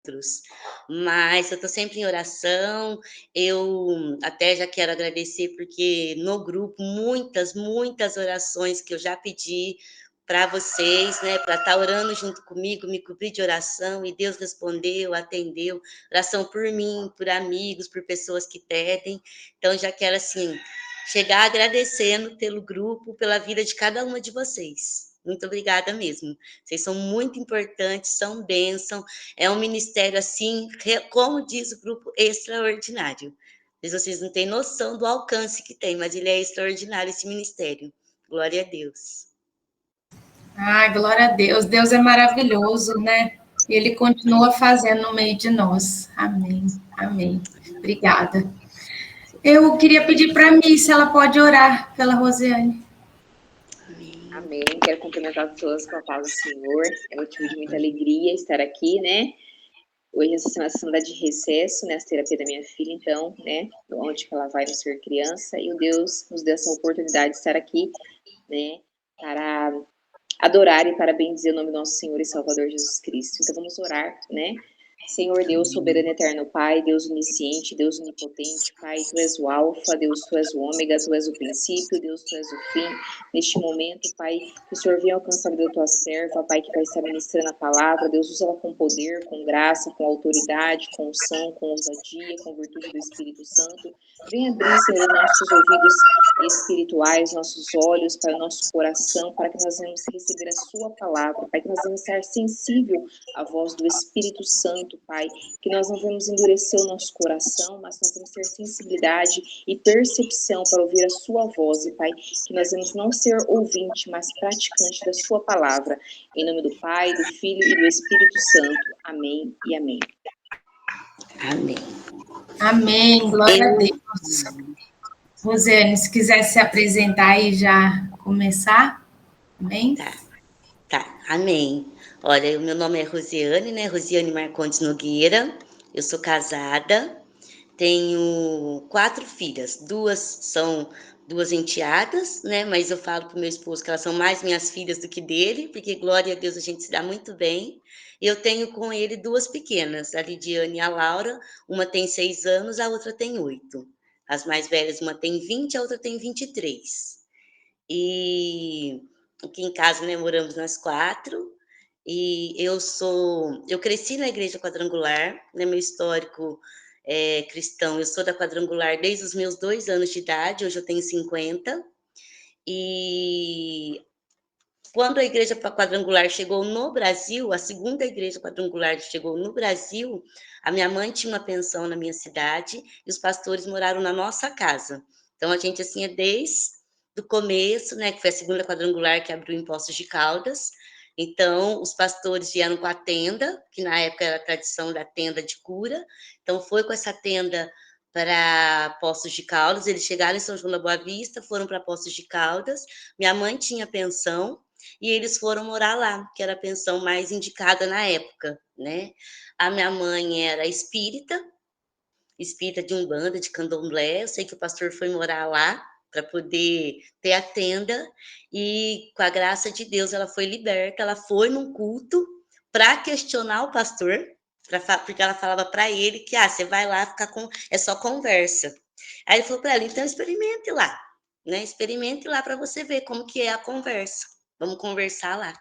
outros, mas eu estou sempre em oração. Eu até já quero agradecer, porque no grupo, muitas orações que eu já pedi para vocês, né, para estar orando junto comigo, me cobrir de oração, e Deus respondeu, atendeu, oração por mim, por amigos, por pessoas que pedem. Então, já quero, assim, chegar agradecendo pelo grupo, pela vida de cada uma de vocês. Muito obrigada mesmo. Vocês são muito importantes, são bênção. É um ministério, assim, como diz o grupo, extraordinário. Mas vocês não têm noção do alcance que tem, mas ele é extraordinário, esse ministério. Glória a Deus. Ah, glória a Deus. Deus é maravilhoso, né? E Ele continua fazendo no meio de nós. Amém. Amém. Obrigada. Eu queria pedir para a Miss se ela pode orar pela Rosiane. Amém. Quero cumprimentar todas com a paz do Senhor. É motivo de muita alegria estar aqui, né? Hoje essa semana está de recesso, né? A terapia da minha filha, então, né? Onde ela vai no ser criança. E o Deus nos deu essa oportunidade de estar aqui, né? Para adorar e para bendizer o nome do nosso Senhor e Salvador Jesus Cristo. Então vamos orar, né? Senhor Deus, soberano eterno Pai, Deus onisciente, Deus onipotente, Pai, Tu és o alfa, Deus, Tu és o ômega, Tu és o princípio, Deus, Tu és o fim. Neste momento, Pai, que o Senhor venha alcançar a vida da Tua serva, Pai, que vai estar ministrando a palavra, Deus, usa ela com poder, com graça, com autoridade, com unção, com ousadia, com virtude do Espírito Santo. Venha abrir, Senhor, nossos ouvidos espirituais, nossos olhos, para o nosso coração, para que nós venhamos receber a Sua palavra, para que nós venhamos estar sensível à voz do Espírito Santo, Pai, que nós não vamos endurecer o nosso coração, mas nós vamos ter sensibilidade e percepção para ouvir a Sua voz, e Pai, que nós vamos não ser ouvinte, mas praticante da Sua palavra. Em nome do Pai, do Filho e do Espírito Santo. Amém e amém. Amém. Amém. Glória a Deus. Rosiane, se quiser se apresentar e já começar. Amém? Tá. Amém. Olha, o meu nome é Rosiane, né? Rosiane Marcondes Nogueira. Eu sou casada, tenho 4 filhas. 2 são 2 enteadas, né? Mas eu falo pro meu esposo que elas são mais minhas filhas do que dele, porque, glória a Deus, a gente se dá muito bem. E eu tenho com ele 2 pequenas, a Lidiane e a Laura. Uma tem 6 anos, a outra tem 8. As mais velhas, uma tem 20, a outra tem 23. E aqui em casa, né, moramos nós 4. E eu cresci na igreja quadrangular, né, meu histórico é cristão. Eu sou da quadrangular desde os meus 2 anos de idade, hoje eu tenho 50. E quando a igreja quadrangular chegou no Brasil, a segunda igreja quadrangular chegou no Brasil, a minha mãe tinha uma pensão na minha cidade e os pastores moraram na nossa casa. Então a gente, assim, é desde o começo, né, que foi a segunda quadrangular que abriu em Poços de Caldas. Então os pastores vieram com a tenda, que na época era a tradição da tenda de cura. Então foi com essa tenda para Poços de Caldas. Eles chegaram em São João da Boa Vista, foram para Poços de Caldas. Minha mãe tinha pensão e eles foram morar lá, que era a pensão mais indicada na época, né? A minha mãe era espírita de Umbanda, de Candomblé. Eu sei que o pastor foi morar lá para poder ter a tenda, e com a graça de Deus ela foi liberta. Ela foi num culto para questionar o pastor, porque ela falava para ele que você vai lá ficar é só conversa. Aí ele falou para ela: então experimente lá, né? Experimente lá para você ver como que é a conversa. Vamos conversar lá.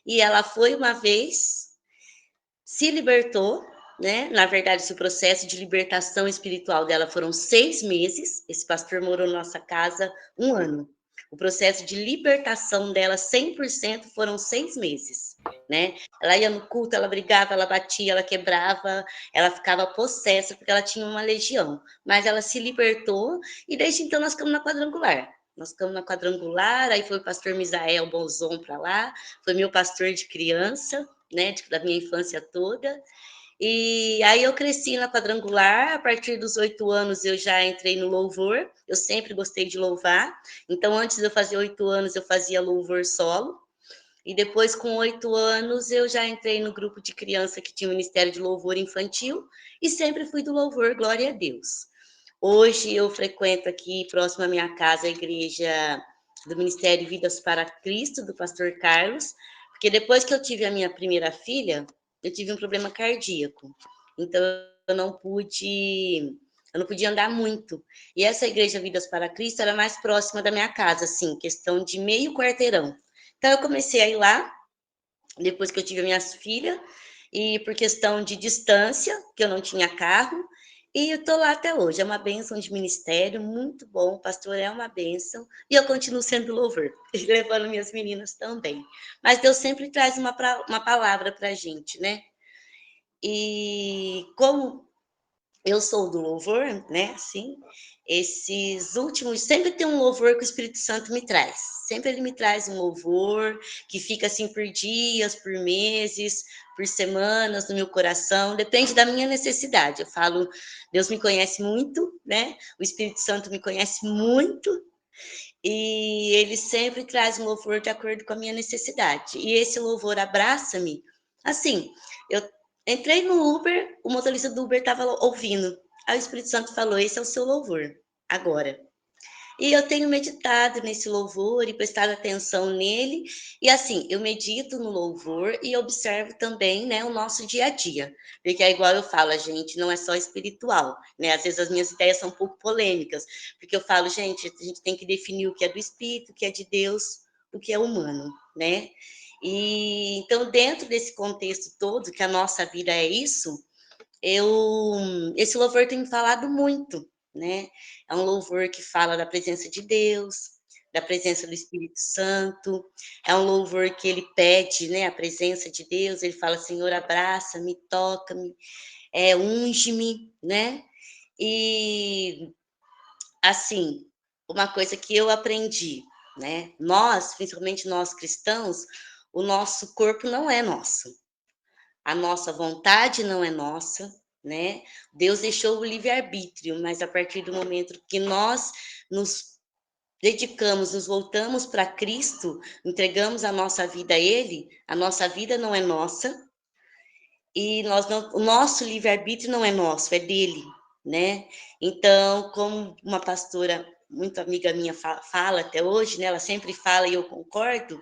E ela foi uma vez, se libertou, né? Na verdade, esse processo de libertação espiritual dela foram 6 meses. Esse pastor morou na nossa casa 1 ano. O processo de libertação dela, 100%, foram 6 meses, né? Ela ia no culto, ela brigava, ela batia, ela quebrava, ela ficava possessa, porque ela tinha uma legião. Mas ela se libertou, e desde então nós ficamos na quadrangular. Aí foi o pastor Misael Bonzon para lá, foi meu pastor de criança, né, da minha infância toda. E aí eu cresci na quadrangular. A partir dos 8 anos eu já entrei no louvor. Eu sempre gostei de louvar. Então, antes de eu fazer 8 anos, eu fazia louvor solo. E depois, com 8 anos, eu já entrei no grupo de criança que tinha o Ministério de Louvor Infantil. E sempre fui do louvor, glória a Deus. Hoje eu frequento aqui, próximo à minha casa, a igreja do Ministério Vidas para Cristo, do pastor Carlos. Porque depois que eu tive a minha primeira filha, eu tive um problema cardíaco. Então, eu não podia andar muito. E essa igreja Vidas para Cristo era mais próxima da minha casa, assim, questão de meio quarteirão. Então, eu comecei a ir lá, depois que eu tive minhas filhas, e por questão de distância, que eu não tinha carro, e eu tô lá até hoje. É uma bênção de ministério, muito bom. O pastor é uma bênção. E eu continuo sendo louvor, levando minhas meninas também. Mas Deus sempre traz uma palavra para a gente, né? E como eu sou do louvor, né? Assim, esses últimos, sempre tem um louvor que o Espírito Santo me traz. Sempre ele me traz um louvor que fica assim por dias, por meses, por semanas no meu coração, depende da minha necessidade. Eu falo, Deus me conhece muito, né? O Espírito Santo me conhece muito. E ele sempre traz um louvor de acordo com a minha necessidade. E esse louvor abraça-me. Assim, eu entrei no Uber, o motorista do Uber estava ouvindo. Aí o Espírito Santo falou: esse é o seu louvor, agora. E eu tenho meditado nesse louvor e prestado atenção nele. E assim, eu medito no louvor e observo também, né, o nosso dia a dia. Porque é igual eu falo, a gente não é só espiritual, né? Às vezes as minhas ideias são um pouco polêmicas, porque eu falo, gente, a gente tem que definir o que é do espírito, o que é de Deus, o que é humano, né? E então, dentro desse contexto todo, que a nossa vida é isso, esse louvor tem me falado muito, né? É um louvor que fala da presença de Deus, da presença do Espírito Santo. É um louvor que ele pede, né, a presença de Deus. Ele fala: Senhor, abraça-me, toca-me, unge-me, né? E assim, uma coisa que eu aprendi, né? Nós, principalmente nós cristãos, o nosso corpo não é nosso. A nossa vontade não é nossa, né? Deus deixou o livre-arbítrio, mas a partir do momento que nós nos dedicamos, nos voltamos para Cristo, entregamos a nossa vida a Ele, a nossa vida não é nossa, e o nosso livre-arbítrio não é nosso, é dele, né? Então, como uma pastora muito amiga minha fala até hoje, né? Ela sempre fala e eu concordo,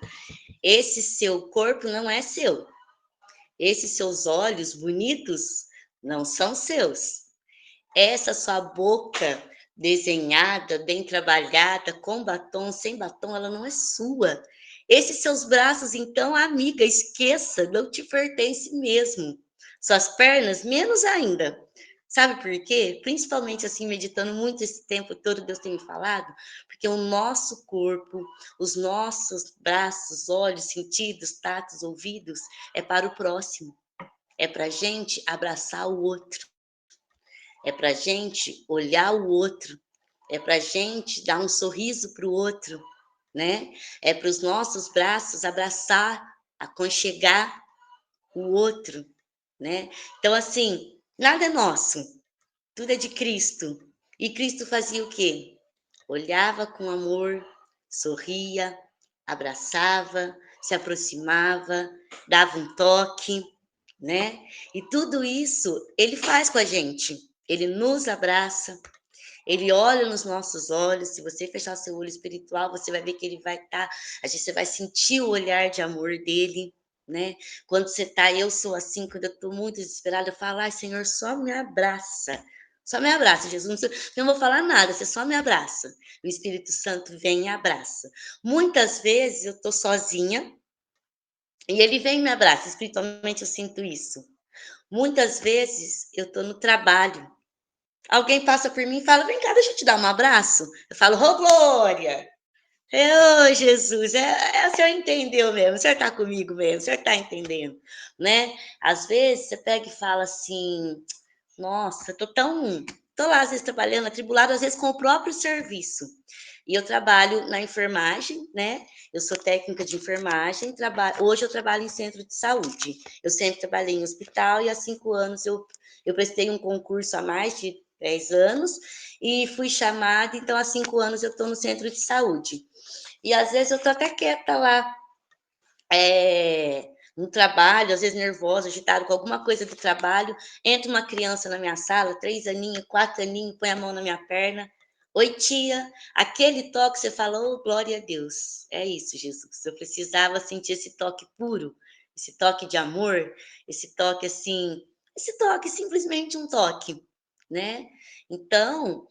esse seu corpo não é seu. Esses seus olhos bonitos não são seus. Essa sua boca desenhada, bem trabalhada, com batom, sem batom, ela não é sua. Esses seus braços, então, amiga, esqueça, não te pertence mesmo. Suas pernas, menos ainda. Sabe por quê? Principalmente assim, meditando muito esse tempo todo, Deus tem me falado, porque o nosso corpo, os nossos braços, olhos, sentidos, tatos, ouvidos, é para o próximo. É para a gente abraçar o outro. É para a gente olhar o outro. É para a gente dar um sorriso para o outro, né? É para os nossos braços abraçar, aconchegar o outro, né? Então, assim, nada é nosso, tudo é de Cristo. E Cristo fazia o quê? Olhava com amor, sorria, abraçava, se aproximava, dava um toque, né? E tudo isso ele faz com a gente. Ele nos abraça, ele olha nos nossos olhos. Se você fechar seu olho espiritual, você vai ver que ele vai estar, você vai sentir o olhar de amor dele, né? Quando você tá, eu sou assim, quando eu tô muito desesperada, eu falo: ai, Senhor, só me abraça. Só me abraça, Jesus. Não vou falar nada, você só me abraça. O Espírito Santo vem e abraça. Muitas vezes eu tô sozinha e ele vem e me abraça. Espiritualmente eu sinto isso. Muitas vezes eu tô no trabalho. Alguém passa por mim e fala: vem cá, deixa eu te dar um abraço. Eu falo: ô, Glória! Ô, Jesus, o senhor entendeu mesmo, o senhor está comigo mesmo, o senhor está entendendo, né? Às vezes você pega e fala assim: nossa, tô lá às vezes trabalhando, atribulado, às vezes com o próprio serviço. E eu trabalho na enfermagem, né? Eu sou técnica de enfermagem, hoje eu trabalho em centro de saúde. Eu sempre trabalhei em hospital e há 5 anos eu prestei um concurso há mais de 10 anos e fui chamada, então há 5 anos eu estou no centro de saúde. E às vezes eu tô até quieta lá, no trabalho, às vezes nervosa, agitada com alguma coisa do trabalho, entra uma criança na minha sala, 3 aninhos, 4 aninhos, põe a mão na minha perna. Oi, tia. Aquele toque, você fala: oh, glória a Deus. É isso, Jesus. Eu precisava sentir esse toque puro esse toque de amor, esse toque assim, esse toque, simplesmente um toque, né? Então,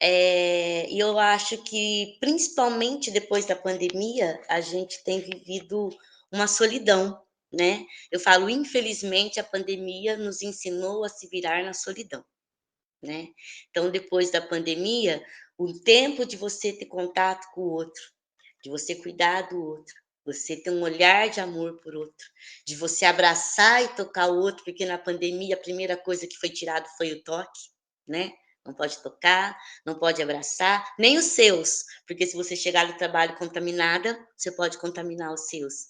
e eu acho que, principalmente depois da pandemia, a gente tem vivido uma solidão, né? Eu falo, infelizmente, a pandemia nos ensinou a se virar na solidão, né? Então, depois da pandemia, o tempo de você ter contato com o outro, de você cuidar do outro, você ter um olhar de amor por outro, de você abraçar e tocar o outro, porque na pandemia a primeira coisa que foi tirado foi o toque, né? Não pode tocar, não pode abraçar, nem os seus, porque se você chegar no trabalho contaminada, você pode contaminar os seus.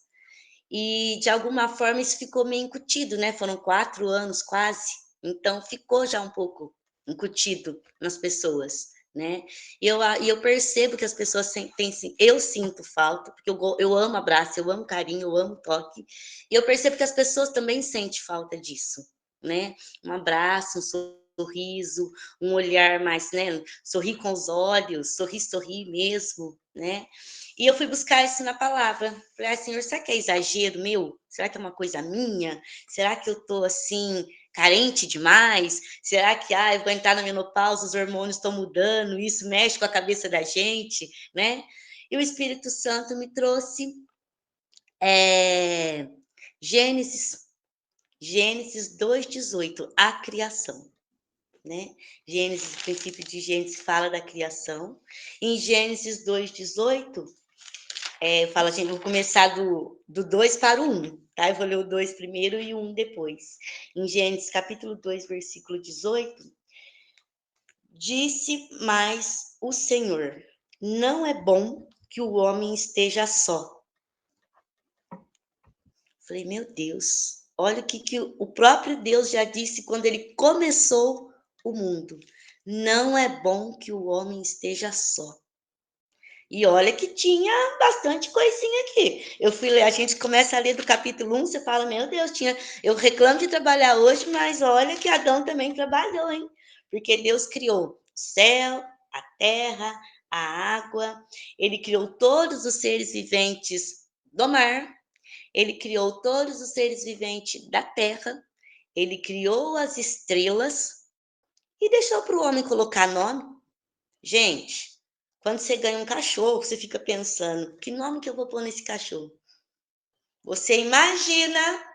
E, de alguma forma, isso ficou meio incutido, né? Foram 4 anos quase, então ficou já um pouco incutido nas pessoas, né? E eu percebo que as pessoas têm, eu sinto falta, porque eu amo abraço, eu amo carinho, eu amo toque, e eu percebo que as pessoas também sentem falta disso, né? Um abraço, um sorriso, um olhar mais, né? Sorrir com os olhos, sorrir mesmo, né? E eu fui buscar isso na palavra. Falei, Senhor, será que é exagero meu? Será que é uma coisa minha? Será que eu tô assim, carente demais? Será que, eu vou entrar na menopausa, os hormônios estão mudando, isso mexe com a cabeça da gente, né? E o Espírito Santo me trouxe Gênesis, Gênesis 2:18, a criação, né? Gênesis, o princípio de Gênesis fala da criação. Em Gênesis 2:18, eu falo assim, vou começar do 2 para o 1, tá? Eu vou ler o 2 primeiro e o 1 depois. Em Gênesis capítulo 2, versículo 18, disse mais o Senhor, não é bom que o homem esteja só. Falei, meu Deus, olha o que o próprio Deus já disse quando ele começou o mundo. Não é bom que o homem esteja só. E olha que tinha bastante coisinha aqui. Eu fui ler, a gente começa a ler do capítulo 1, você fala, meu Deus, eu reclamo de trabalhar hoje, mas olha que Adão também trabalhou, hein? Porque Deus criou o céu, a terra, a água, ele criou todos os seres viventes do mar, ele criou todos os seres viventes da terra, ele criou as estrelas e deixou para o homem colocar nome. Gente, quando você ganha um cachorro, você fica pensando, que nome que eu vou pôr nesse cachorro? Você imagina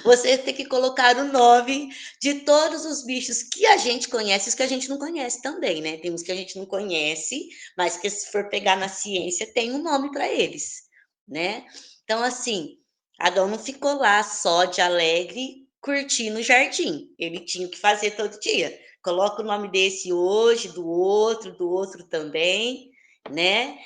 você ter que colocar o nome de todos os bichos que a gente conhece e os que a gente não conhece também, né? Tem uns que a gente não conhece, mas que se for pegar na ciência, tem um nome para eles, né? Então, assim, Adão não ficou lá só de alegre curtindo o jardim. Ele tinha que fazer todo dia. Coloca o nome desse hoje, do outro também, né?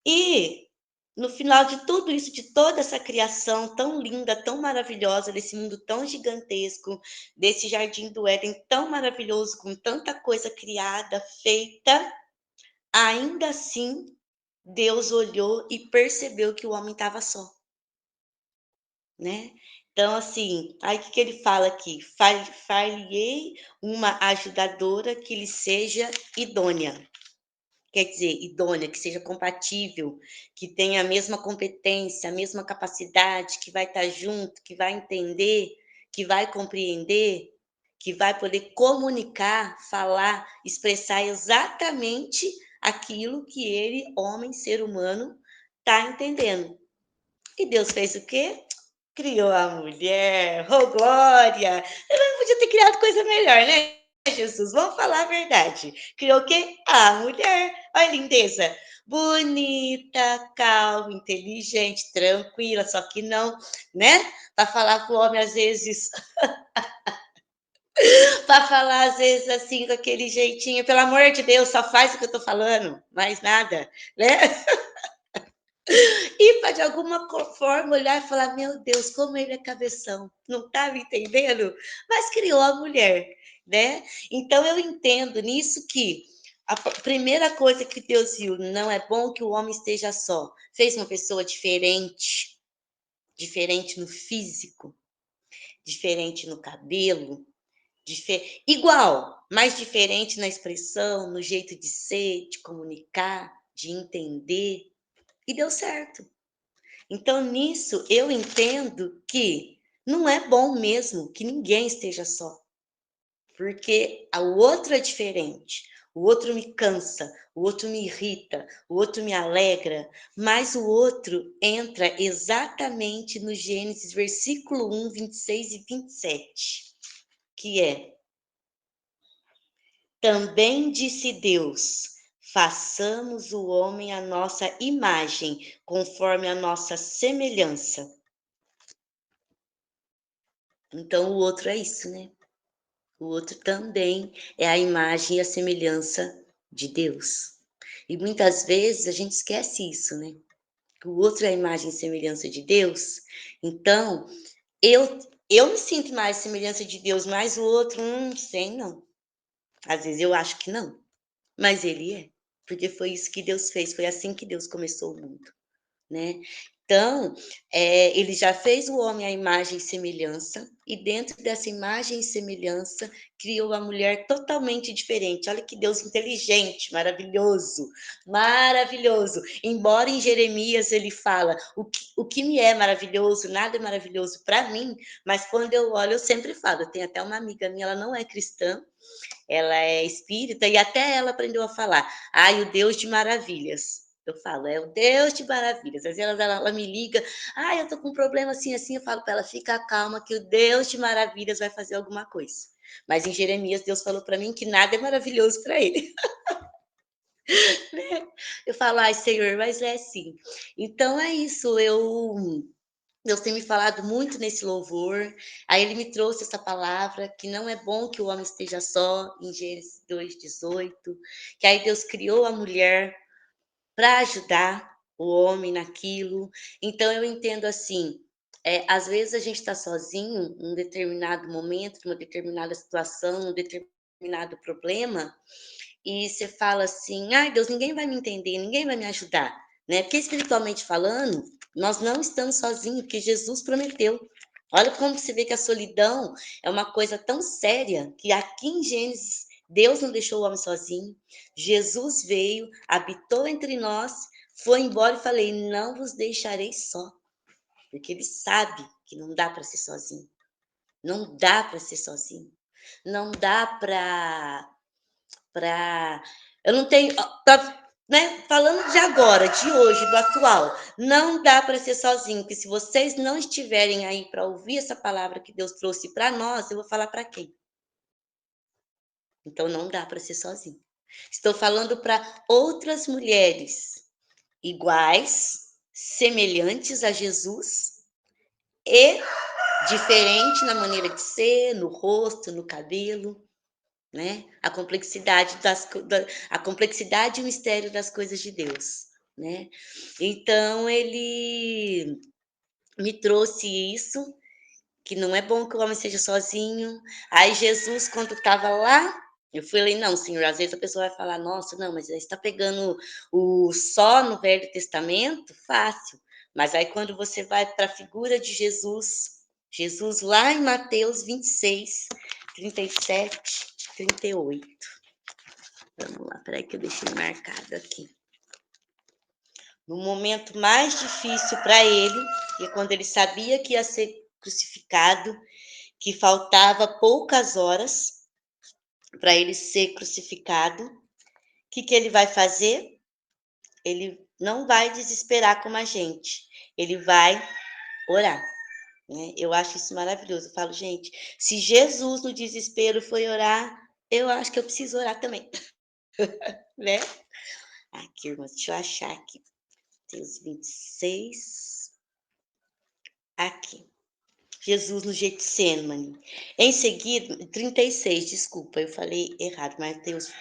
E no final de tudo isso, de toda essa criação tão linda, tão maravilhosa, desse mundo tão gigantesco, desse jardim do Éden tão maravilhoso, com tanta coisa criada, feita, ainda assim, Deus olhou e percebeu que o homem estava só, né? Então, assim, aí o que ele fala aqui? Far-lhe-ei uma ajudadora que lhe seja idônea. Quer dizer, idônea, que seja compatível, que tenha a mesma competência, a mesma capacidade, que vai estar junto, que vai entender, que vai compreender, que vai poder comunicar, falar, expressar exatamente aquilo que ele, homem, ser humano, está entendendo. E Deus fez o quê? Criou a mulher, oh glória! Eu não podia ter criado coisa melhor, né, Jesus? Vamos falar a verdade. Criou o quê? A mulher. Olha a lindeza. Bonita, calma, inteligente, tranquila, só que não, né? Para falar com o homem, às vezes, para falar, às vezes, assim, com aquele jeitinho, pelo amor de Deus, só faz o que eu tô falando, mais nada, né? E para de alguma forma olhar e falar: meu Deus, como ele é cabeção, não estava entendendo? Mas criou a mulher, né? Então eu entendo nisso que a primeira coisa que Deus viu, não é bom que o homem esteja só. Fez uma pessoa diferente, diferente no físico, diferente no cabelo, igual, mas diferente na expressão, no jeito de ser, de comunicar, de entender. E deu certo. Então, nisso, eu entendo que não é bom mesmo que ninguém esteja só, porque o outro é diferente. O outro me cansa, o outro me irrita, o outro me alegra, mas o outro entra exatamente no Gênesis, versículo 1, 26 e 27, que é: também disse Deus, façamos o homem à nossa imagem, conforme a nossa semelhança. Então, o outro é isso, né? O outro também é a imagem e a semelhança de Deus. E muitas vezes a gente esquece isso, né? Que o outro é a imagem e semelhança de Deus. Então, eu, eu me sinto mais semelhança de Deus, mas o outro, não sei, não. Às vezes eu acho que não, mas ele é. Porque foi isso que Deus fez, foi assim que Deus começou o mundo, né? Então, ele já fez o homem à imagem e semelhança, e dentro dessa imagem e semelhança, criou a mulher totalmente diferente. Olha que Deus inteligente, maravilhoso, maravilhoso. Embora em Jeremias ele fala, o que me é maravilhoso, nada é maravilhoso para mim, mas quando eu olho, eu sempre falo, tem até uma amiga minha, ela não é cristã, ela é espírita, e até ela aprendeu a falar, ai, o Deus de maravilhas. Eu falo, é o Deus de maravilhas. Às vezes ela me liga, eu tô com um problema assim, assim. Eu falo para ela, fica calma, que o Deus de maravilhas vai fazer alguma coisa. Mas em Jeremias, Deus falou para mim que nada é maravilhoso para ele. Eu falo, ai, Senhor, mas é assim. Então é isso, Deus tem me falado muito nesse louvor. Aí ele me trouxe essa palavra, que não é bom que o homem esteja só, em Gênesis 2:18, que aí Deus criou a mulher para ajudar o homem naquilo. Então eu entendo assim, às vezes a gente está sozinho em um determinado momento, numa determinada situação, num determinado problema, e você fala assim: ai, Deus, ninguém vai me entender, ninguém vai me ajudar, né? Porque espiritualmente falando, nós não estamos sozinhos, porque Jesus prometeu. Olha como você vê que a solidão é uma coisa tão séria que aqui em Gênesis Deus não deixou o homem sozinho. Jesus veio, habitou entre nós, foi embora e falei: não vos deixarei só, porque ele sabe que não dá para ser sozinho. Não dá para ser sozinho. Não dá para eu não tenho, né, falando de agora, de hoje, do atual, não dá para ser sozinho, porque se vocês não estiverem aí para ouvir essa palavra que Deus trouxe para nós, eu vou falar para quem? Então não dá para ser sozinho. Estou falando para outras mulheres iguais, semelhantes a Jesus e diferente na maneira de ser, no rosto, no cabelo, né? A complexidade e o mistério das coisas de Deus, né? Então ele me trouxe isso, que não é bom que o homem seja sozinho. Aí Jesus, quando estava lá, eu falei, não, Senhor, às vezes a pessoa vai falar, nossa, não, mas você está pegando o só no Velho Testamento, fácil. Mas aí quando você vai para a figura de Jesus, Jesus lá em Mateus 26, 37, 38. Vamos lá, peraí que eu deixei marcado aqui. No momento mais difícil para ele, que é quando ele sabia que ia ser crucificado, que faltava poucas horas para ele ser crucificado, o que ele vai fazer? Ele não vai desesperar como a gente, ele vai orar. Né? Eu acho isso maravilhoso. Eu falo, gente, se Jesus no desespero foi orar, eu acho que eu preciso orar também. Né? Aqui, irmãs, deixa eu achar aqui. Mateus 26. Aqui. Jesus no Getsemane. Em seguida, 36, desculpa, eu falei errado, Mateus,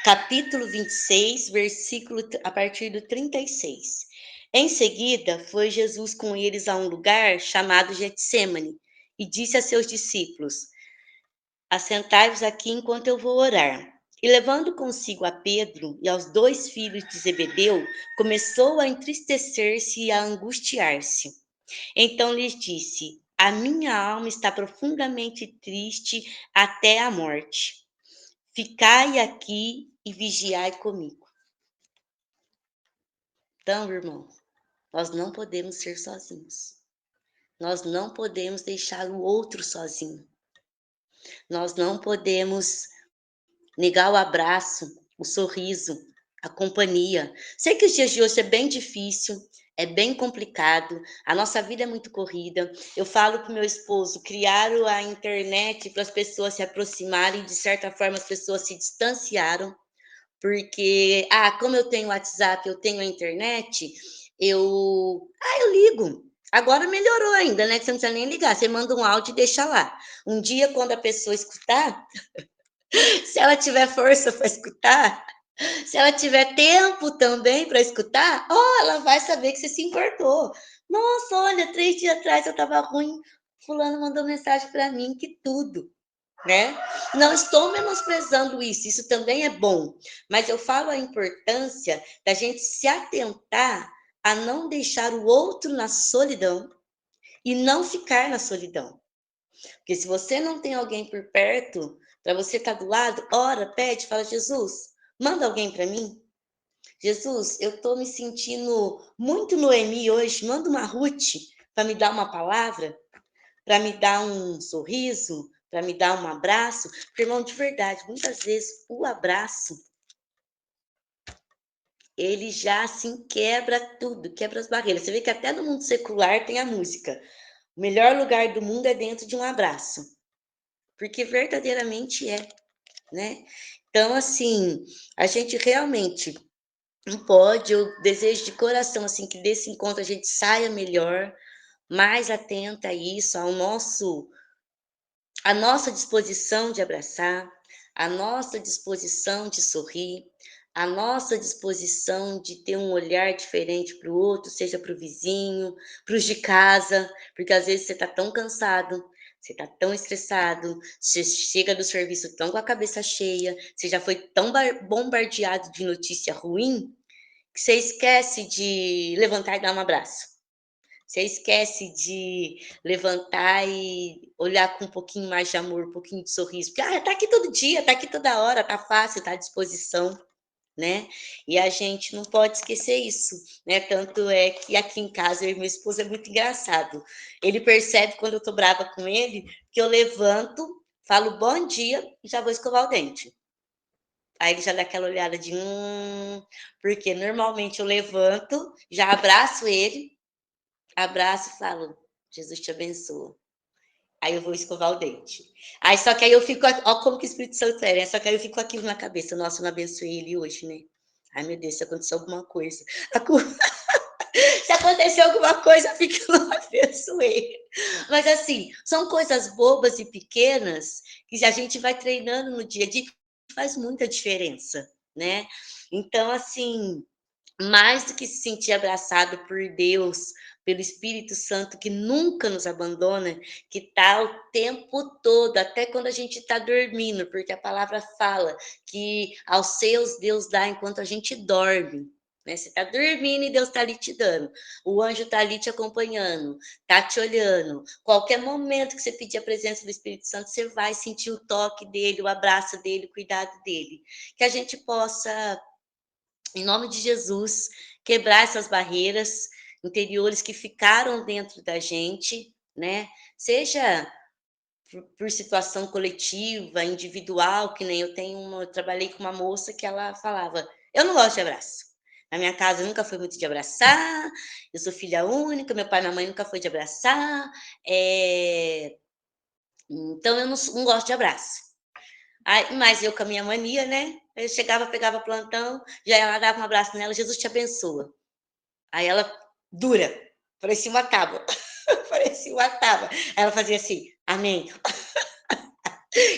capítulo 26, versículo a partir do 36. Em seguida, foi Jesus com eles a um lugar chamado Getsemane e disse a seus discípulos: assentai-vos aqui enquanto eu vou orar. E levando consigo a Pedro e aos 2 filhos de Zebedeu, começou a entristecer-se e a angustiar-se. Então lhes disse: a minha alma está profundamente triste até a morte. Ficai aqui e vigiai comigo. Então, irmão, Nós não podemos ser sozinhos. Nós não podemos deixar o outro sozinho. Nós não podemos negar o abraço, o sorriso, a companhia. Sei que os dias de hoje é bem difícil, é bem complicado, a nossa vida é muito corrida. Eu falo para o meu esposo, criaram a internet para as pessoas se aproximarem, de certa forma as pessoas se distanciaram, porque, como eu tenho WhatsApp, eu tenho a internet, eu ligo. Agora melhorou ainda, né, que você não precisa nem ligar, você manda um áudio e deixa lá. Um dia, quando a pessoa escutar, se ela tiver força para escutar, se ela tiver tempo também para escutar, ela vai saber que você se importou. Nossa, olha, 3 dias atrás eu estava ruim, fulano mandou mensagem para mim, que tudo, né? Não estou menosprezando isso, isso também é bom, mas eu falo a importância da gente se atentar a não deixar o outro na solidão e não ficar na solidão. Porque se você não tem alguém por perto, para você estar do lado, ora, pede, fala, Jesus, manda alguém para mim. Jesus, eu estou me sentindo muito Noemi hoje, manda uma Ruth para me dar uma palavra, para me dar um sorriso, para me dar um abraço. Porque, irmão, de verdade, muitas vezes o abraço, ele já assim quebra tudo, quebra as barreiras. Você vê que até no mundo secular tem a música. O melhor lugar do mundo é dentro de um abraço. Porque verdadeiramente é, né? Então, assim, a gente realmente não pode, eu desejo de coração, assim, que desse encontro a gente saia melhor, mais atenta a isso, a nossa disposição de abraçar, a nossa disposição de sorrir, a nossa disposição de ter um olhar diferente para o outro, seja para o vizinho, para os de casa, porque às vezes você está tão cansado, você está tão estressado, você chega do serviço tão com a cabeça cheia, você já foi tão bombardeado de notícia ruim, que você esquece de levantar e dar um abraço. Você esquece de levantar e olhar com um pouquinho mais de amor, um pouquinho de sorriso. Porque, tá aqui todo dia, tá aqui toda hora, tá fácil, tá à disposição, né? E a gente não pode esquecer isso, né? Tanto é que aqui em casa, eu e meu esposo, é muito engraçado. Ele percebe quando eu tô brava com ele, que eu levanto, falo bom dia e já vou escovar o dente. Aí ele já dá aquela olhada de porque normalmente eu levanto, já abraço ele, abraço e falo, Jesus te abençoa. Aí eu vou escovar o dente. Aí só que aí eu fico, ó como que o Espírito Santo é, né? Só que aí eu fico com aquilo na cabeça, nossa, eu não abençoei ele hoje, né? Ai, meu Deus, se aconteceu alguma coisa. Se aconteceu alguma coisa, fica eu não abençoei. Mas assim, são coisas bobas e pequenas que a gente vai treinando no dia a dia, que faz muita diferença, né? Então, assim, mais do que se sentir abraçado por Deus, pelo Espírito Santo, que nunca nos abandona, que está o tempo todo, até quando a gente está dormindo, porque a palavra fala que aos seus Deus dá enquanto a gente dorme. Né? Você está dormindo e Deus está ali te dando. O anjo está ali te acompanhando, está te olhando. Qualquer momento que você pedir a presença do Espírito Santo, você vai sentir o toque dele, o abraço dele, o cuidado dele. Que a gente possa, em nome de Jesus, quebrar essas barreiras interiores que ficaram dentro da gente, né? Seja por situação coletiva, individual, que nem eu trabalhei com uma moça que ela falava, eu não gosto de abraço. Na minha casa nunca foi muito de abraçar, eu sou filha única, meu pai e minha mãe nunca foi de abraçar, então eu não gosto de abraço. Aí, mas eu com a minha mania, né? Eu chegava, pegava plantão, já ela dava um abraço nela, Jesus te abençoa. Aí ela, dura, parecia uma tábua, parecia uma tábua. Aí ela fazia assim, amém.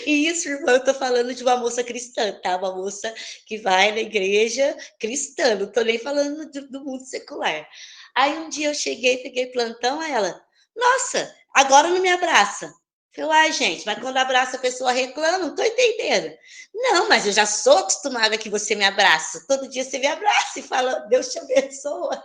E isso, irmão, eu tô falando de uma moça cristã, tá? Uma moça que vai na igreja cristã, não tô nem falando do mundo secular. Aí um dia eu cheguei, peguei plantão, aí ela, nossa, agora não me abraça. Eu, ai, gente, mas quando abraça a pessoa reclama, não tô entendendo. Não, mas eu já sou acostumada que você me abraça. Todo dia você me abraça e fala, Deus te abençoa.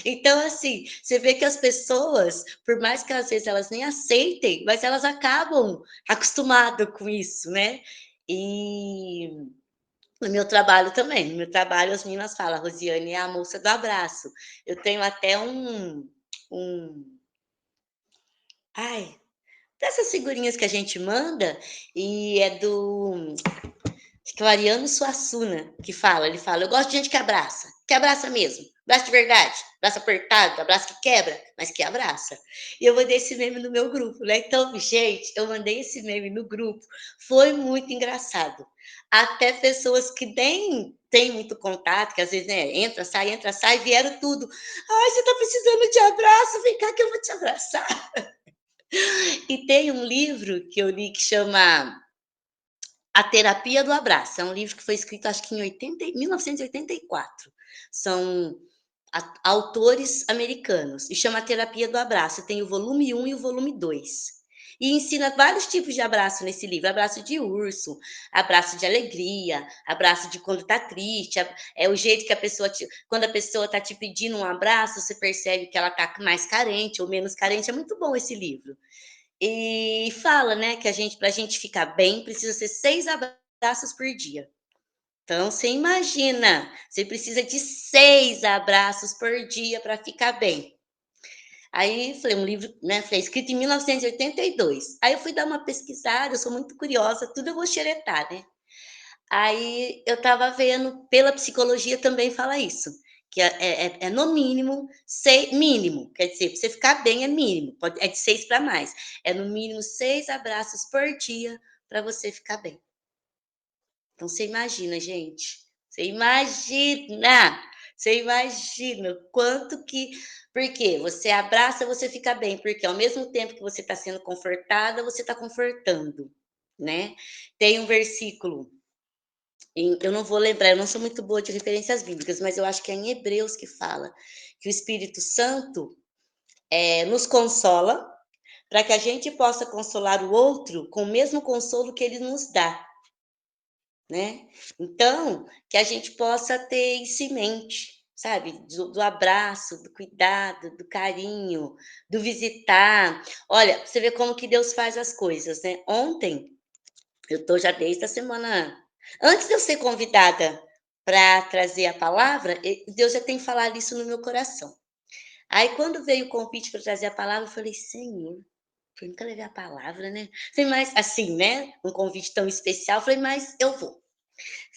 Então, assim, você vê que as pessoas, por mais que às vezes elas nem aceitem, mas elas acabam acostumadas com isso, né? E No meu trabalho também. No meu trabalho, as meninas falam: "A Rosiane é a moça do abraço". Eu tenho até um ai, dessas figurinhas que a gente manda, e é do acho que é o Ariano Suassuna que fala. Ele fala: "Eu gosto de gente que abraça mesmo, abraça de verdade, abraço apertado, abraço que quebra, mas que abraça". E eu mandei esse meme no meu grupo, né? Então, gente, eu mandei esse meme no grupo, foi muito engraçado. Até pessoas que nem têm muito contato, que às vezes, né, entra, sai, vieram tudo. "Ai, você tá precisando de abraço? Vem cá que eu vou te abraçar". E tem um livro que eu li que chama A Terapia do Abraço. É um livro que foi escrito, acho que em 1984. São autores americanos e chama A Terapia do Abraço. Tem o volume 1 e o volume 2. E ensina vários tipos de abraço nesse livro: abraço de urso, abraço de alegria, abraço de quando tá triste, é o jeito que a pessoa quando a pessoa tá te pedindo um abraço, você percebe que ela tá mais carente ou menos carente. É muito bom esse livro. E fala, né, que pra gente ficar bem, precisa ser 6 abraços por dia. Então, você imagina, você precisa de 6 abraços por dia para ficar bem. Aí, falei, um livro, né, foi escrito em 1982. Aí eu fui dar uma pesquisada, eu sou muito curiosa, tudo eu vou xeretar, né. Aí eu estava vendo, pela psicologia também fala isso, que é no mínimo mínimo, quer dizer, para você ficar bem é mínimo, é de 6 para mais, é no mínimo 6 abraços por dia para você ficar bem. Então você imagina, gente, você imagina o quanto que porque você abraça, você fica bem, porque ao mesmo tempo que você está sendo confortada, você está confortando, né. Tem um versículo eu não vou lembrar, eu não sou muito boa de referências bíblicas, mas eu acho que é em Hebreus que fala que o Espírito Santo nos consola para que a gente possa consolar o outro com o mesmo consolo que ele nos dá, né? Então, que a gente possa ter isso em mente, sabe? Do abraço, do cuidado, do carinho, do visitar. Olha, você vê como que Deus faz as coisas, né? Ontem eu estou já desde a semana antes de eu ser convidada para trazer a palavra, Deus já tem falado isso no meu coração. Aí quando veio o convite para trazer a palavra, eu falei: "Senhor, eu nunca levei a palavra, né". Falei: "Mas", assim, né, um convite tão especial, falei: "Mas eu vou".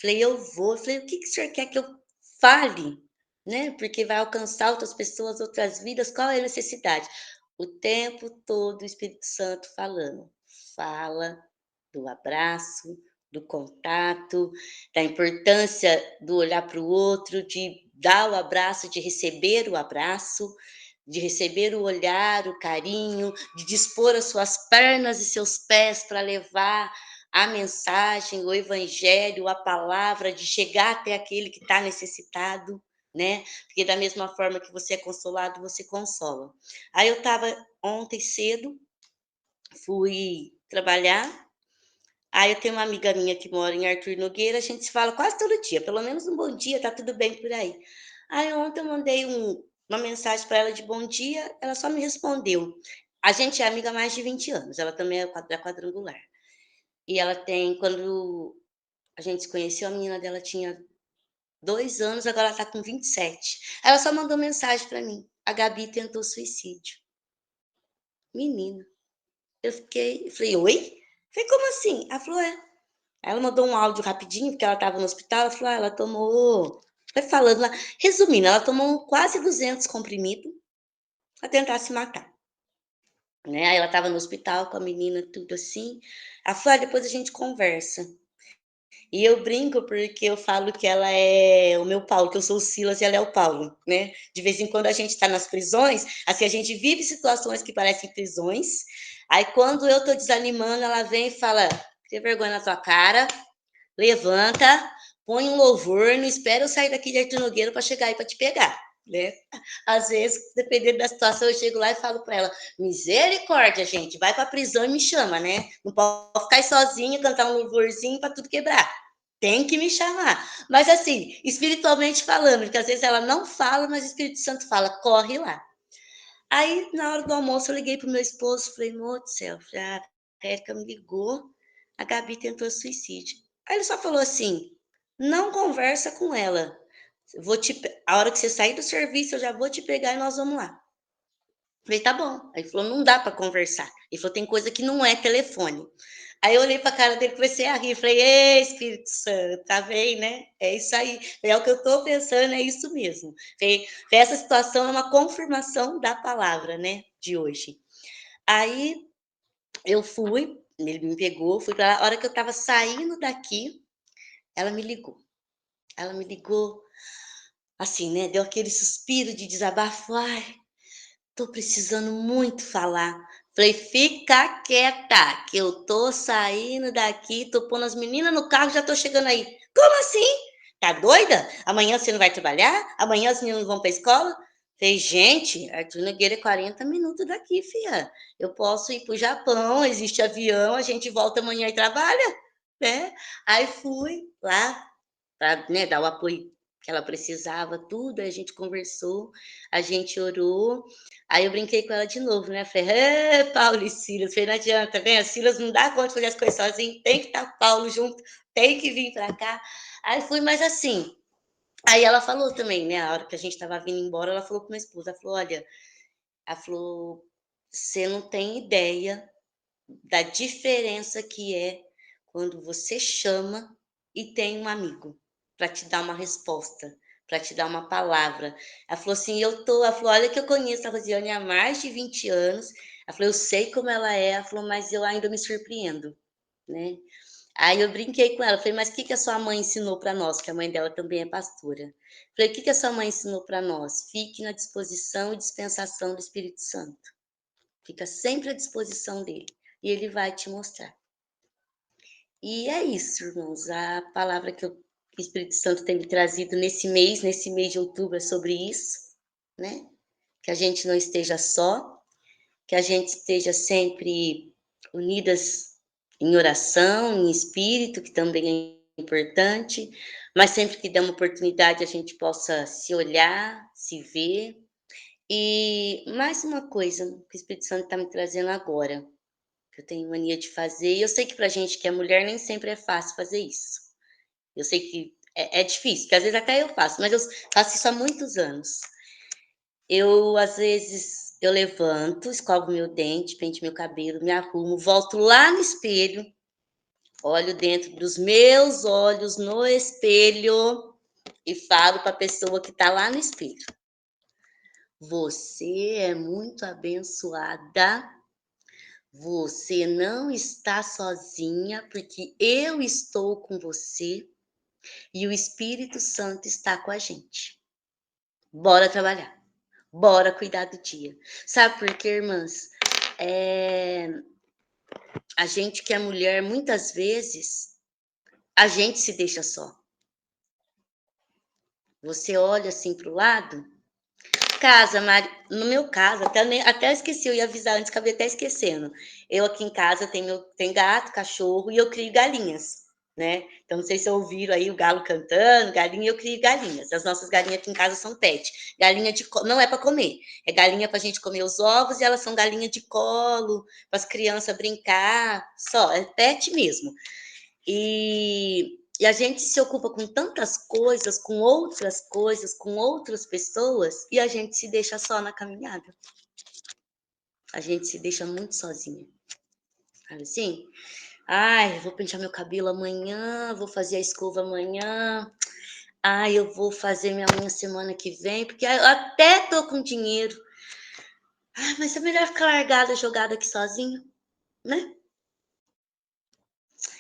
Falei: "Eu vou". Falei: "O que que o senhor quer que eu fale?", né, porque vai alcançar outras pessoas, outras vidas, qual é a necessidade? O tempo todo o Espírito Santo falando: "Fala do abraço, do contato, da importância do olhar para o outro, de dar o abraço, de receber o abraço, de receber o olhar, o carinho, de dispor as suas pernas e seus pés para levar a mensagem, o evangelho, a palavra, de chegar até aquele que está necessitado, né? Porque da mesma forma que você é consolado, você consola". Aí eu estava ontem cedo, fui trabalhar. Aí eu tenho uma amiga minha que mora em Arthur Nogueira, a gente se fala quase todo dia, pelo menos um bom dia, tá tudo bem por aí. Aí ontem eu mandei uma mensagem para ela de bom dia, ela só me respondeu. A gente é amiga há mais de 20 anos, ela também é da quadrangular. E ela tem, quando a gente se conheceu, a menina dela tinha 2 anos, agora ela tá com 27. Ela só mandou mensagem para mim: "A Gabi tentou suicídio". Menina, eu falei: "Oi?". Falei: "Como assim?". Ela falou: "É". Aí ela mandou um áudio rapidinho, porque ela estava no hospital, ela falou: "Ah, ela tomou", foi falando lá, resumindo, ela tomou quase 200 comprimidos para tentar se matar, né. Aí ela estava no hospital com a menina, tudo assim. Ela falou: "Ah, depois a gente conversa". E eu brinco, porque eu falo que ela é o meu Paulo, que eu sou o Silas e ela é o Paulo, né. De vez em quando a gente está nas prisões, assim, a gente vive situações que parecem prisões, aí quando eu tô desanimando, ela vem e fala: "Cria vergonha na tua cara, levanta, põe um louvor, não espera eu sair daqui de Arthur Nogueira para chegar aí para te pegar", né. Às vezes, dependendo da situação, eu chego lá e falo para ela: "Misericórdia, gente, vai para a prisão e me chama, né, não pode ficar aí sozinha, cantar um louvorzinho para tudo quebrar, tem que me chamar". Mas assim, espiritualmente falando, porque às vezes ela não fala, mas o Espírito Santo fala: "Corre lá". Aí, na hora do almoço, eu liguei para o meu esposo, falei: "Amor do céu", falei: "A Érica me ligou, a Gabi tentou suicídio". Aí ele só falou assim: não conversa com ela. A hora que você sair do serviço, eu já vou te pegar e nós vamos lá. Falei, tá bom. Aí ele falou, não dá para conversar. Ele falou, tem coisa que não é telefone. Aí eu olhei para a cara dele e comecei a rir. Falei, ei, Espírito Santo, tá bem, né? É isso aí. É o que eu estou pensando, é isso mesmo. Falei, essa situação é uma confirmação da palavra, né? De hoje. Aí eu fui, ele me pegou, fui para lá. A hora que eu estava saindo daqui, ela me ligou. Ela me ligou, assim, né? Deu aquele suspiro de desabafo. Ai, tô precisando muito falar. Falei, fica quieta, que eu tô saindo daqui, tô pondo as meninas no carro, já tô chegando aí. Como assim? Tá doida? Amanhã você não vai trabalhar? Amanhã as meninas não vão pra escola? Falei, gente, Arthur Nogueira é 40 minutos daqui, filha. Eu posso ir pro Japão, existe avião, a gente volta amanhã e trabalha, né? Aí fui lá para, né, dar o apoio que ela precisava, tudo, aí a gente conversou, a gente orou, aí eu brinquei com ela de novo, né, falei, Paulo e Silas, falei, não adianta, né, Silas não dá conta de fazer as coisas sozinho, tem que estar Paulo junto, tem que vir para cá, aí fui, mas assim, aí ela falou também, né, a hora que a gente estava vindo embora, ela falou com minha esposa, ela falou, olha, ela falou, você não tem ideia da diferença que é quando você chama e tem um amigo para te dar uma resposta, para te dar uma palavra. Ela falou assim, ela falou, olha que eu conheço a Rosiane há mais de 20 anos. Ela falou, eu sei como ela é, ela falou, mas eu ainda me surpreendo, né? Aí eu brinquei com ela, falei, mas o que a sua mãe ensinou para nós? Que a mãe dela também é pastora. Falei, o que a sua mãe ensinou para nós? Fique na disposição e dispensação do Espírito Santo. Fica sempre à disposição dele e ele vai te mostrar. E é isso, irmãos. A palavra que o Espírito Santo tem me trazido nesse mês de outubro, é sobre isso, né? Que a gente não esteja só, que a gente esteja sempre unidas em oração, em espírito, que também é importante, mas sempre que der uma oportunidade a gente possa se olhar, se ver. E mais uma coisa que o Espírito Santo está me trazendo agora, que eu tenho mania de fazer, e eu sei que pra gente que é mulher nem sempre é fácil fazer isso. Eu sei que é difícil, porque às vezes até eu faço, mas eu faço isso há muitos anos. Eu, às vezes, eu levanto, escovo meu dente, pente meu cabelo, me arrumo, volto lá no espelho, olho dentro dos meus olhos no espelho e falo para a pessoa que está lá no espelho. Você é muito abençoada. Você não está sozinha, porque eu estou com você e o Espírito Santo está com a gente. Bora trabalhar. Bora cuidar do dia. Sabe por quê, irmãs? A gente que é mulher, muitas vezes, a gente se deixa só. Você olha assim para o lado, casa, no meu caso, até esqueci, eu ia avisar antes, acabei até esquecendo. Eu aqui em casa tenho gato, cachorro e eu crio galinhas, né? Então, não sei se ouviram aí o galo cantando, galinha, eu crio galinhas. As nossas galinhas aqui em casa são pet. Galinha não é para comer, é galinha para a gente comer os ovos e elas são galinha de colo, para as crianças brincar, só, é pet mesmo. E a gente se ocupa com tantas coisas, com outras coisas, com outras pessoas, e a gente se deixa só na caminhada. A gente se deixa muito sozinha. Sabe assim? Ai, eu vou pentear meu cabelo amanhã, vou fazer a escova amanhã. Ai, eu vou fazer minha unha semana que vem, porque eu até tô com dinheiro. Ai, mas é melhor ficar largada, jogada aqui sozinho, né?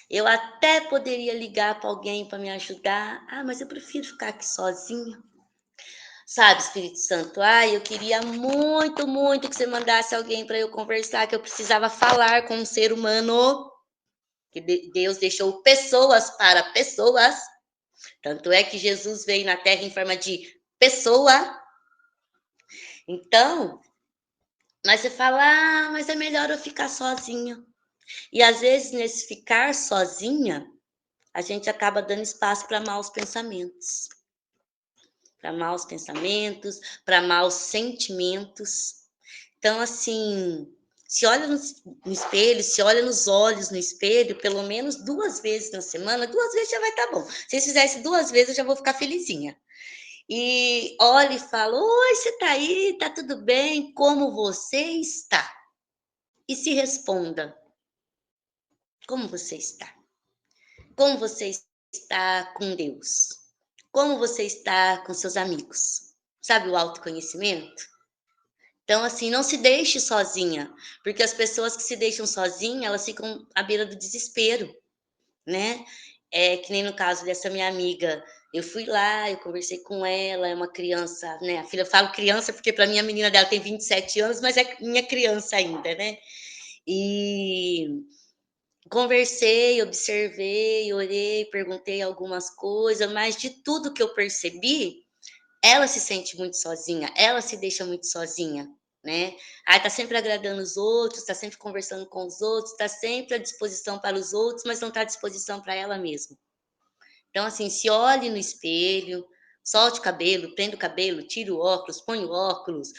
Eu até poderia ligar para alguém para me ajudar. Ah, mas eu prefiro ficar aqui sozinha. Sabe, Espírito Santo, eu queria muito, muito que você mandasse alguém para eu conversar, que eu precisava falar com um ser humano, que Deus deixou pessoas para pessoas. Tanto é que Jesus veio na Terra em forma de pessoa. Então, mas você fala, mas é melhor eu ficar sozinha. E às vezes, nesse ficar sozinha, a gente acaba dando espaço para maus pensamentos. Para maus sentimentos. Então, assim, Se olha no espelho, se olha nos olhos no espelho, pelo menos 2 vezes na semana, 2 vezes já vai estar bom. Se vocês fizessem 2 vezes, eu já vou ficar felizinha. E olha e fala: oi, você tá aí? Tá tudo bem? Como você está? E se responda: como você está? Como você está com Deus? Como você está com seus amigos? Sabe o autoconhecimento? Então, assim, não se deixe sozinha, porque as pessoas que se deixam sozinhas, elas ficam à beira do desespero, né? É que nem no caso dessa minha amiga, eu fui lá, eu conversei com ela, é uma criança, né? A filha, eu falo criança porque para mim a menina dela tem 27 anos, mas é minha criança ainda, né? E conversei, observei, orei, perguntei algumas coisas, mas de tudo que eu percebi, ela se sente muito sozinha, ela se deixa muito sozinha, né? Tá sempre agradando os outros, tá sempre conversando com os outros, tá sempre à disposição para os outros, mas não tá à disposição para ela mesma. Então, assim, se olhe no espelho, solte o cabelo, prenda o cabelo, tire o óculos, põe o óculos,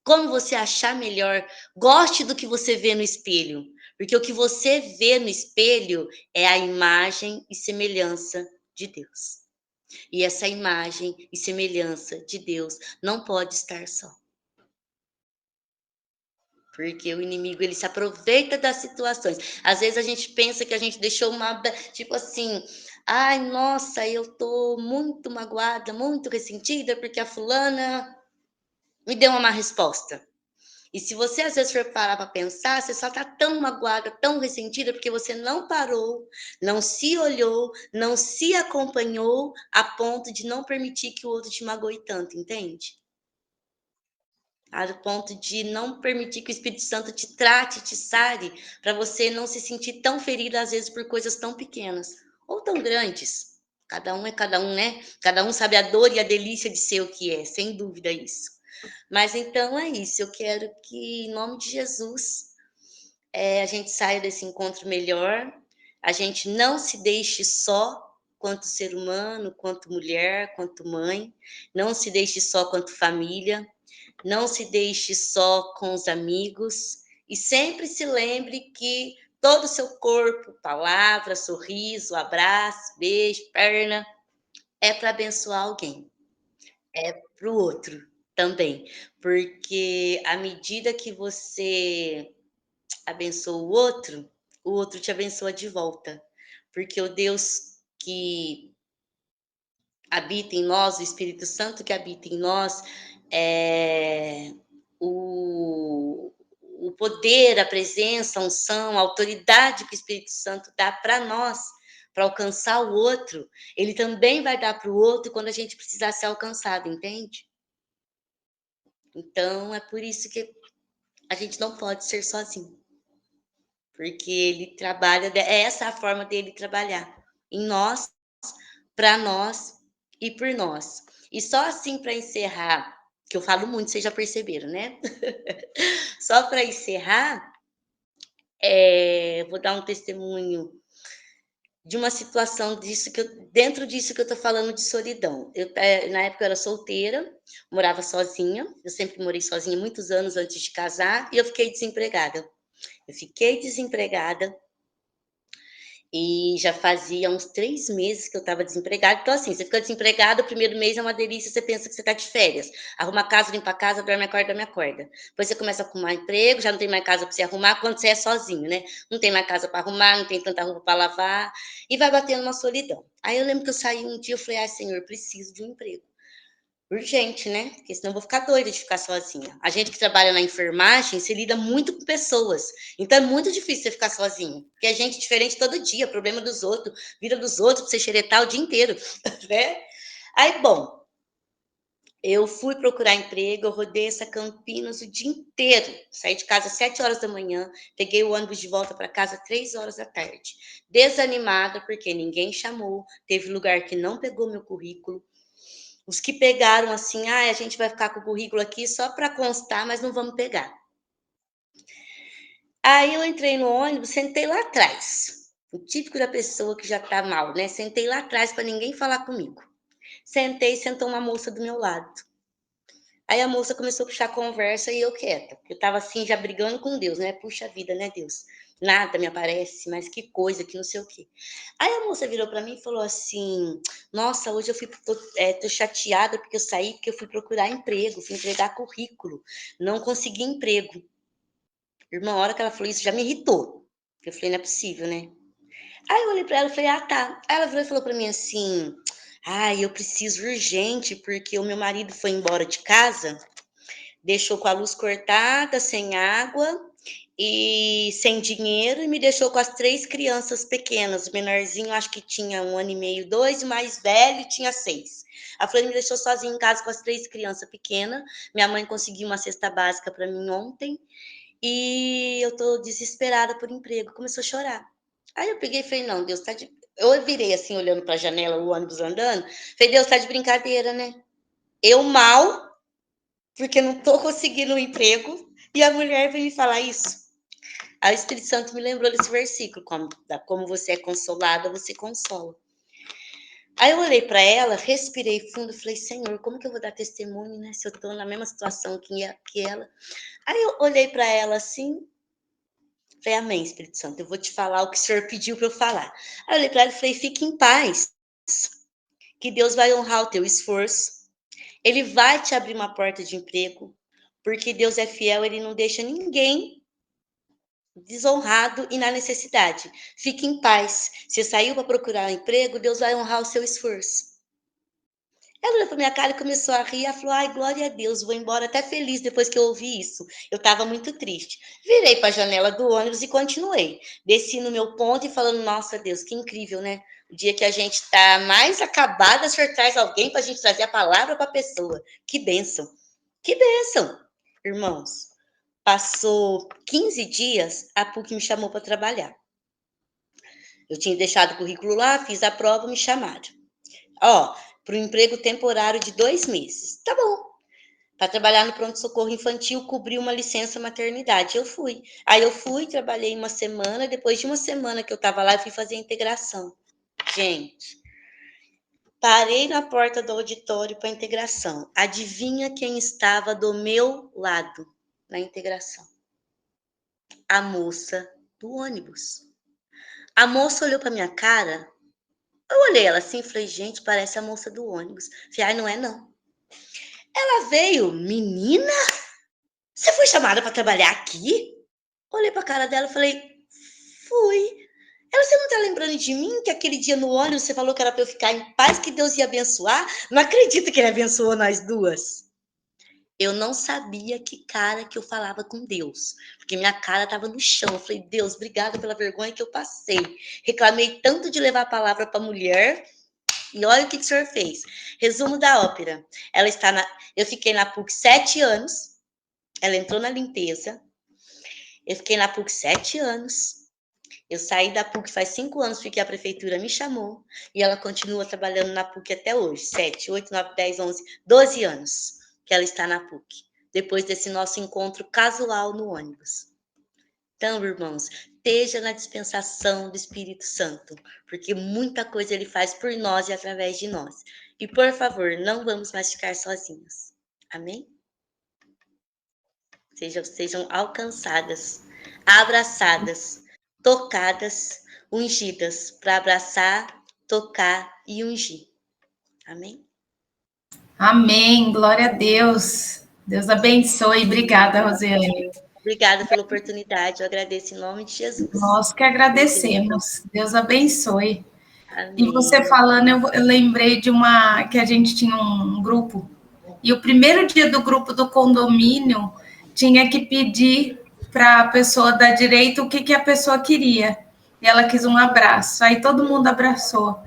como você achar melhor, goste do que você vê no espelho, porque o que você vê no espelho é a imagem e semelhança de Deus. E essa imagem e semelhança de Deus não pode estar só. Porque o inimigo, ele se aproveita das situações. Às vezes a gente pensa que a gente deixou uma, tipo assim, ai, nossa, eu tô muito magoada, muito ressentida porque a fulana me deu uma má resposta. E se você às vezes for parar para pensar, você só tá tão magoada, tão ressentida, porque você não parou, não se olhou, não se acompanhou a ponto de não permitir que o outro te magoe tanto, entende? A ponto de não permitir que o Espírito Santo te trate, te sare, para você não se sentir tão ferida às vezes por coisas tão pequenas ou tão grandes. Cada um é cada um, né? Cada um sabe a dor e a delícia de ser o que é, sem dúvida isso. Mas então é isso, eu quero que, em nome de Jesus, a gente saia desse encontro melhor, a gente não se deixe só quanto ser humano, quanto mulher, quanto mãe, não se deixe só quanto família, não se deixe só com os amigos, e sempre se lembre que todo o seu corpo, palavra, sorriso, abraço, beijo, perna, é para abençoar alguém, é para o outro também, porque à medida que você abençoa o outro te abençoa de volta. Porque o Deus que habita em nós, o Espírito Santo que habita em nós, é, o poder, a presença, a unção, a autoridade que o Espírito Santo dá para nós, para alcançar o outro, ele também vai dar para o outro quando a gente precisar ser alcançado, entende? Então, é por isso que a gente não pode ser sozinho. Porque ele trabalha, é essa a forma dele trabalhar, em nós, para nós e por nós. E só assim para encerrar, que eu falo muito, vocês já perceberam, né? Só para encerrar, vou dar um testemunho de uma situação disso dentro disso que eu tô falando de solidão. Na época eu era solteira, morava sozinha, eu sempre morei sozinha muitos anos antes de casar, e eu fiquei desempregada. Eu fiquei desempregada e já fazia uns 3 meses que eu estava desempregada. Então, assim, você fica desempregada, o primeiro mês é uma delícia, você pensa que você está de férias. Arruma a casa, limpa a casa, dorme, acorda. Depois você começa a arrumar emprego, já não tem mais casa para você arrumar, quando você é sozinho, né? Não tem mais casa para arrumar, não tem tanta roupa para lavar, e vai batendo uma solidão. Aí eu lembro que eu saí um dia, eu falei, ai, Senhor, preciso de um emprego. Urgente, né? Porque senão eu vou ficar doida de ficar sozinha. A gente que trabalha na enfermagem, se lida muito com pessoas. Então é muito difícil você ficar sozinho. Porque é gente diferente todo dia, problema dos outros, vida dos outros, pra você xeretar o dia inteiro, né? Aí, bom, eu fui procurar emprego, eu rodei essa Campinas o dia inteiro. Saí de casa às 7 horas da manhã, peguei o ônibus de volta para casa às 3 horas da tarde. Desanimada, porque ninguém chamou, teve lugar que não pegou meu currículo. Os que pegaram assim, a gente vai ficar com o currículo aqui só para constar, mas não vamos pegar. Aí eu entrei no ônibus, sentei lá atrás. O típico da pessoa que já tá mal, né? Sentei lá atrás para ninguém falar comigo. Sentou uma moça do meu lado. Aí a moça começou a puxar a conversa e eu quieta. Eu tava assim, já brigando com Deus, né? Puxa vida, né, Deus? Nada me aparece, mas que coisa, que não sei o quê. Aí a moça virou para mim e falou assim: Nossa, hoje eu tô chateada porque eu saí, porque eu fui procurar emprego, fui entregar currículo, não consegui emprego. Irmã, a hora que ela falou isso já me irritou. Eu falei: Não é possível, né? Aí eu olhei para ela e falei: Ah, tá. Aí ela virou e falou para mim assim: Ai, eu preciso urgente, porque o meu marido foi embora de casa, deixou com a luz cortada, sem água e sem dinheiro, e me deixou com as 3 crianças pequenas. O menorzinho acho que tinha 1 ano e meio, 2, e o mais velho tinha 6. A Flor me deixou sozinha em casa com as 3 crianças pequenas. Minha mãe conseguiu uma cesta básica para mim ontem e eu tô desesperada por emprego. Começou a chorar. Aí eu peguei e falei: Não, Deus tá de. Eu virei assim, olhando para a janela, o ônibus andando. Falei: Deus tá de brincadeira, né? Eu mal, porque não tô conseguindo um emprego, e a mulher veio me falar isso. Aí o Espírito Santo me lembrou desse versículo: como você é consolada, você consola. Aí eu olhei para ela, respirei fundo e falei: Senhor, como que eu vou dar testemunho, né? Se eu tô na mesma situação que ela. Aí eu olhei para ela assim, falei: Amém, Espírito Santo, eu vou te falar o que o Senhor pediu para eu falar. Aí eu olhei para ela e falei: Fique em paz, que Deus vai honrar o teu esforço. Ele vai te abrir uma porta de emprego, porque Deus é fiel, ele não deixa ninguém desonrado e na necessidade. Fique em paz. Você saiu para procurar um emprego, Deus vai honrar o seu esforço. Ela olhou para minha cara e começou a rir. Ela falou: Ai, glória a Deus, vou embora até feliz depois que eu ouvi isso. Eu estava muito triste. Virei para a janela do ônibus e continuei. Desci no meu ponto e falando: Nossa, Deus, que incrível, né? O dia que a gente está mais acabada, o Senhor traz alguém para a gente trazer a palavra para a pessoa. Que bênção. Que bênção, irmãos. Passou 15 dias, a PUC me chamou para trabalhar. Eu tinha deixado o currículo lá, fiz a prova, me chamaram. Ó, para um emprego temporário de 2 meses. Tá bom. Para trabalhar no pronto-socorro infantil, cobrir uma licença maternidade. Eu fui. Aí eu fui, trabalhei uma semana. Depois de uma semana que eu estava lá, eu fui fazer a integração. Gente, parei na porta do auditório para a integração. Adivinha quem estava do meu lado na integração? A moça do ônibus. A moça olhou para minha cara. Eu olhei ela assim e falei: Gente, parece a moça do ônibus. Falei: Ai, não é não. Ela veio: Menina, você foi chamada para trabalhar aqui? Olhei para a cara dela e falei: Fui. Ela: Você não tá lembrando de mim? Que aquele dia no ônibus você falou que era para eu ficar em paz, que Deus ia abençoar? Não acredito que ele abençoou nós duas. Eu não sabia que cara que eu falava com Deus, porque minha cara estava no chão. Eu falei: Deus, obrigada pela vergonha que eu passei. Reclamei tanto de levar a palavra para a mulher, e olha o que o senhor fez. Resumo da ópera. Eu fiquei na PUC 7 anos, ela entrou na limpeza. Eu fiquei na PUC 7 anos. Eu saí da PUC faz 5 anos, porque a prefeitura me chamou, e ela continua trabalhando na PUC até hoje. 7, 8, 9, 10, 11, 12 anos que ela está na PUC, depois desse nosso encontro casual no ônibus. Então, irmãos, esteja na dispensação do Espírito Santo, porque muita coisa ele faz por nós e através de nós. E, por favor, não vamos mais ficar sozinhos. Amém? Sejam alcançadas, abraçadas, tocadas, ungidas, para abraçar, tocar e ungir. Amém? Amém, glória a Deus. Deus abençoe. Obrigada, Rosiane. Obrigada pela oportunidade, eu agradeço em nome de Jesus. Nós que agradecemos. Deus abençoe. Amém. E você falando, eu lembrei de que a gente tinha um grupo, e o primeiro dia do grupo do condomínio tinha que pedir para a pessoa da direita o que a pessoa queria. E ela quis um abraço. Aí todo mundo abraçou.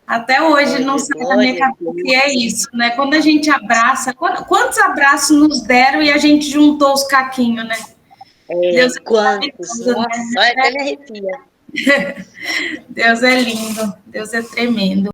Até hoje não sai da minha cabeça o que é isso, né? Quando a gente abraça, quantos abraços nos deram e a gente juntou os caquinhos, né? Deus é quantos? Nossa, né? Até me arrepia. Deus é lindo, Deus é tremendo.